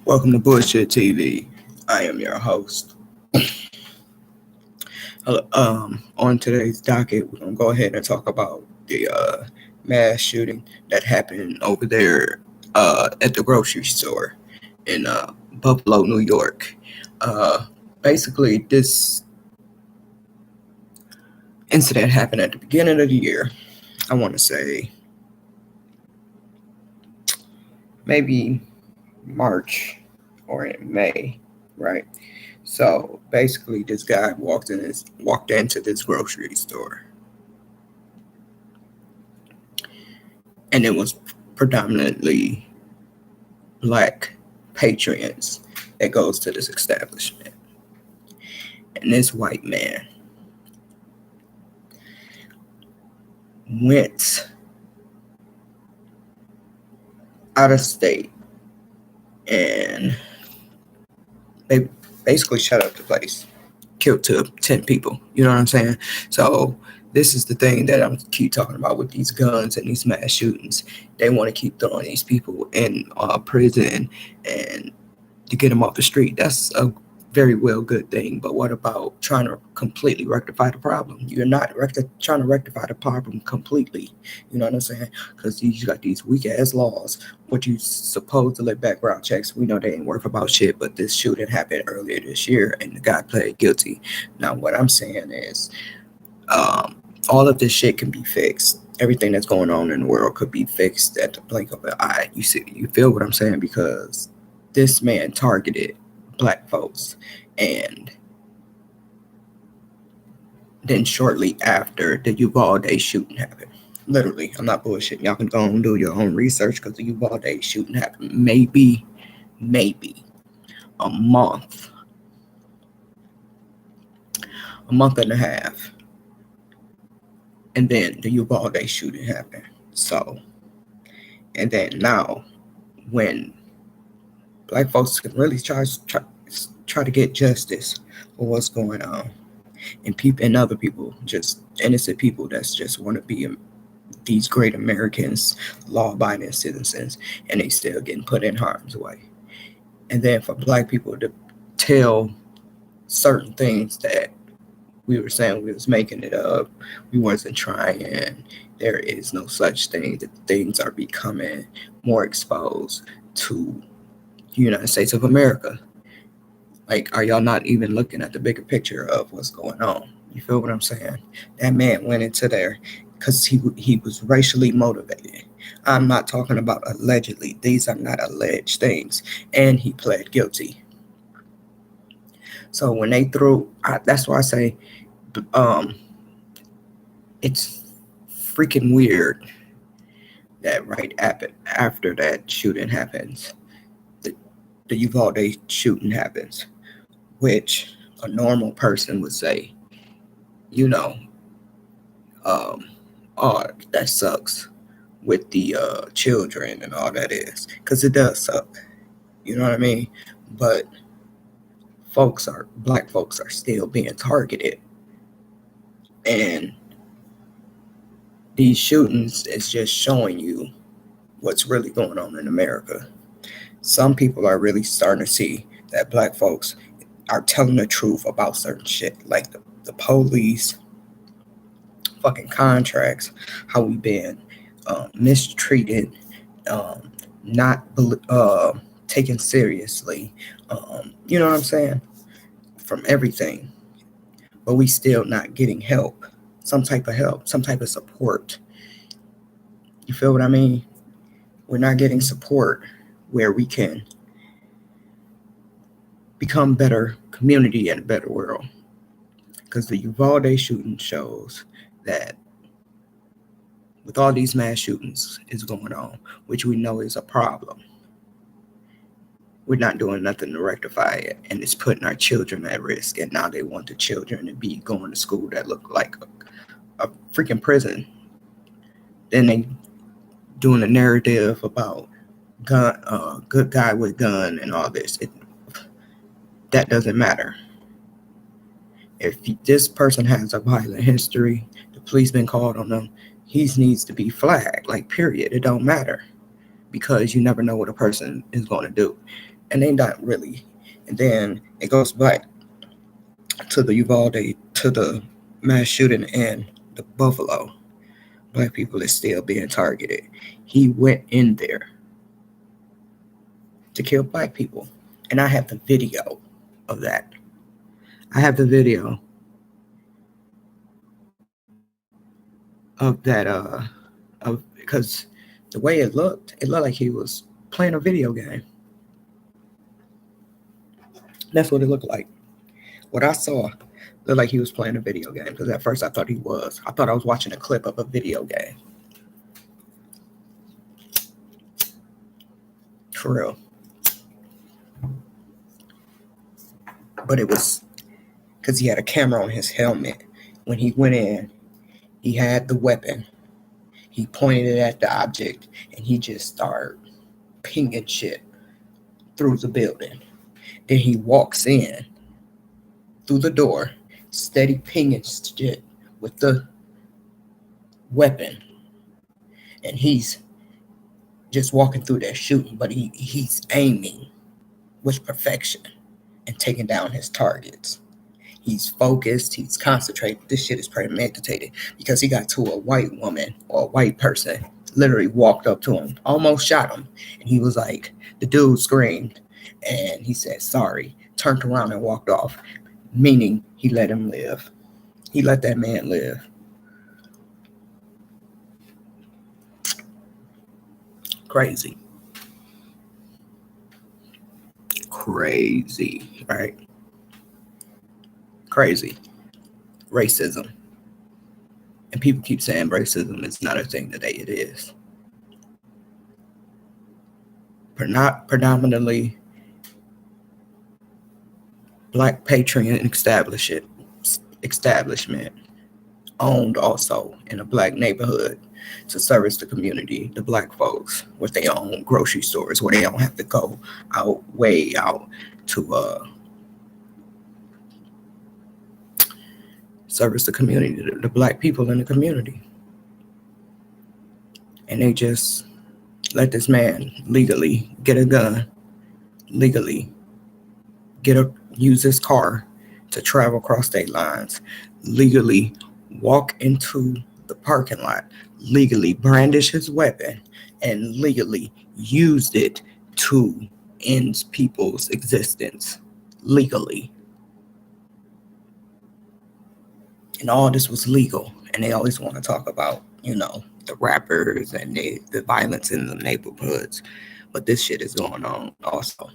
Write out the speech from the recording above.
Welcome to Bullshit TV. I am your host. On today's docket, we're gonna go ahead and talk about the mass shooting that happened over there at the grocery store in Buffalo, New York. Uh, Basically, this incident happened at the beginning of the year. I want to say maybe March or in May, right? So basically, this guy walked into this grocery store, and it was predominantly black patrons that goes to this establishment. And this white man went out of state and they basically shut up the place, killed 10 people. You know what I'm saying? So this is the thing that I'm keep talking about with these guns and these mass shootings. They want to keep throwing these people in prison and to get them off the street. That's a very well good thing. But what about trying to completely rectify the problem? You're not trying to rectify the problem completely. You know what I'm saying? Because you got these weak ass laws. What you supposed to let background checks? We know they ain't worth about shit. But this shooting happened earlier this year, and the guy pled guilty. Now what I'm saying is, all of this shit can be fixed. Everything that's going on in the world could be fixed at the blink of an eye. You feel what I'm saying? Because this man targeted black folks, and then shortly after the Uvalde shooting happened. Literally, I'm not bullshitting. Y'all can go and do your own research because the Uvalde shooting happened maybe a month and a half, and then the Uvalde shooting happened. So, and then now, when black folks can really try to get justice for what's going on, and other people, just innocent people that's just want to be these great Americans, law-abiding citizens, and they still getting put in harm's way. And then for black people to tell certain things that we were saying we was making it up, we wasn't trying, there is no such thing, that things are becoming more exposed to the United States of America. Like, are y'all not even looking at the bigger picture of what's going on? You feel what I'm saying? That man went into there because he was racially motivated. I'm not talking about allegedly. These are not alleged things. And he pled guilty. So when they that's why I say, it's freaking weird that right after that shooting happens, the Uvalde shooting happens, which a normal person would say, you know, oh, that sucks with the children and all that is, because it does suck. You know what I mean? But black folks are still being targeted, and these shootings is just showing you what's really going on in America. Some people are really starting to see that black folks are telling the truth about certain shit, like the police, fucking contracts, how we've been mistreated, not taken seriously. You know what I'm saying? From everything, but we still not getting help, some type of support. You feel what I mean? We're not getting support where we can become better community and a better world. Because the Uvalde shooting shows that with all these mass shootings is going on, which we know is a problem, we're not doing nothing to rectify it, and it's putting our children at risk. And now they want the children to be going to school that look like a freaking prison. Then they doing a narrative about gun, good guy with gun and all this. That doesn't matter. If this person has a violent history, the police been called on them, he needs to be flagged. Like, period. It don't matter, because you never know what a person is going to do. and they not really. And then it goes back to the Uvalde, to the mass shooting in the Buffalo. Black people is still being targeted. He went in there to kill black people, and I have the video of that. I have the video of that. Because the way it looked like he was playing a video game. That's what it looked like. What I saw looked like he was playing a video game, because at first I thought he was. I thought I was watching a clip of a video game. For real. But it was because he had a camera on his helmet. When he went in, he had the weapon. He pointed it at the object, and he just started pinging shit through the building. Then he walks in through the door, steady pinging shit with the weapon. And he's just walking through there shooting, but he's aiming with perfection and taking down his targets. He's focused, he's concentrated. This shit is premeditated, because he got to a white woman or a white person, literally walked up to him, almost shot him. And he was like, the dude screamed, and he said, sorry, turned around and walked off, meaning he let him live. He let that man live. Crazy. Crazy, right? Crazy. Racism. And people keep saying racism is not a thing today. It is. Not predominantly black patriot establishment owned also in a black neighborhood to service the community, the black folks, with their own grocery stores where they don't have to go way out to service the community, the black people in the community. And they just let this man legally get a gun, legally use his car to travel across state lines, legally walk into the parking lot, legally brandish his weapon, and legally used it to end people's existence legally. And all this was legal. And they always want to talk about, the rappers and the violence in the neighborhoods. But this shit is going on also.